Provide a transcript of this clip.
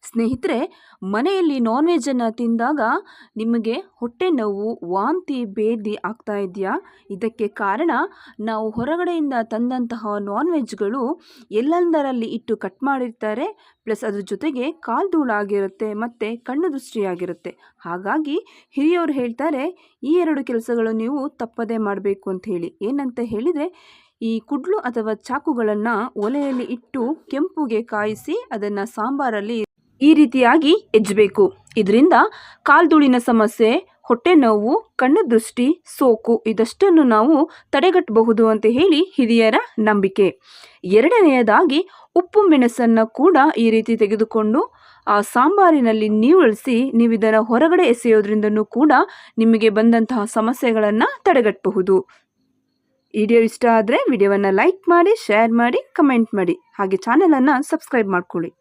ಸ್ನೇಹಿತರೆ, ಮನೆಯಲ್ಲಿ ನಾನ್ ವೆಜ್ಜನ್ನು ತಿಂದಾಗ ನಿಮಗೆ ಹೊಟ್ಟೆ ನೋವು, ವಾಂತಿ, ಭೇದಿ ಆಗ್ತಾ ಇದೆಯಾ? ಇದಕ್ಕೆ ಕಾರಣ ನಾವು ಹೊರಗಡೆಯಿಂದ ತಂದಂತಹ ನಾನ್ ವೆಜ್ಗಳು ಎಲ್ಲೆಂದರಲ್ಲಿ ಇಟ್ಟು ಕಟ್ ಮಾಡಿರ್ತಾರೆ. ಪ್ಲಸ್ ಅದ್ರ ಜೊತೆಗೆ ಕಾಲ್ಧೂಳಾಗಿರುತ್ತೆ ಮತ್ತು ಕಣ್ಣು ದೃಷ್ಟಿಯಾಗಿರುತ್ತೆ. ಹಾಗಾಗಿ ಹಿರಿಯವರು ಹೇಳ್ತಾರೆ, ಈ 2 ಕೆಲಸಗಳು ನೀವು ತಪ್ಪದೇ ಮಾಡಬೇಕು ಅಂತ ಹೇಳಿ. ಏನಂತ ಹೇಳಿದರೆ, ಈ ಕುಡ್ಲು ಅಥವಾ ಚಾಕುಗಳನ್ನು ಒಲೆಯಲ್ಲಿ ಇಟ್ಟು ಕೆಂಪುಗೆ ಕಾಯಿಸಿ ಅದನ್ನು ಸಾಂಬಾರಲ್ಲಿ ಈ ರೀತಿಯಾಗಿ ಎಜ್ಜಬೇಕು. ಇದರಿಂದ ಕಾಲ್ಧೂಳಿನ ಸಮಸ್ಯೆ, ಹೊಟ್ಟೆ ನೋವು, ಕಣ್ಣು ದೃಷ್ಟಿ, ಸೋಕು ಇದಷ್ಟನ್ನು ನಾವು ತಡೆಗಟ್ಟಬಹುದು ಅಂತ ಹೇಳಿ ಹಿರಿಯರ ನಂಬಿಕೆ. 2ನೇದಾಗಿ ಉಪ್ಪು ಮೆಣಸನ್ನು ಕೂಡ ಈ ರೀತಿ ತೆಗೆದುಕೊಂಡು ಆ ಸಾಂಬಾರಿನಲ್ಲಿ ನೀವುಳಿಸಿ ನೀವು ಇದನ್ನು ಹೊರಗಡೆ ಎಸೆಯೋದ್ರಿಂದನೂ ಕೂಡ ನಿಮಗೆ ಬಂದಂತಹ ಸಮಸ್ಯೆಗಳನ್ನು ತಡೆಗಟ್ಟಬಹುದು. ವಿಡಿಯೋ ಇಷ್ಟ ಆದರೆ ವಿಡಿಯೋವನ್ನು ಲೈಕ್ ಮಾಡಿ, ಶೇರ್ ಮಾಡಿ, ಕಮೆಂಟ್ ಮಾಡಿ. ಹಾಗೆ ಚಾನಲನ್ನು ಸಬ್ಸ್ಕ್ರೈಬ್ ಮಾಡ್ಕೊಳ್ಳಿ.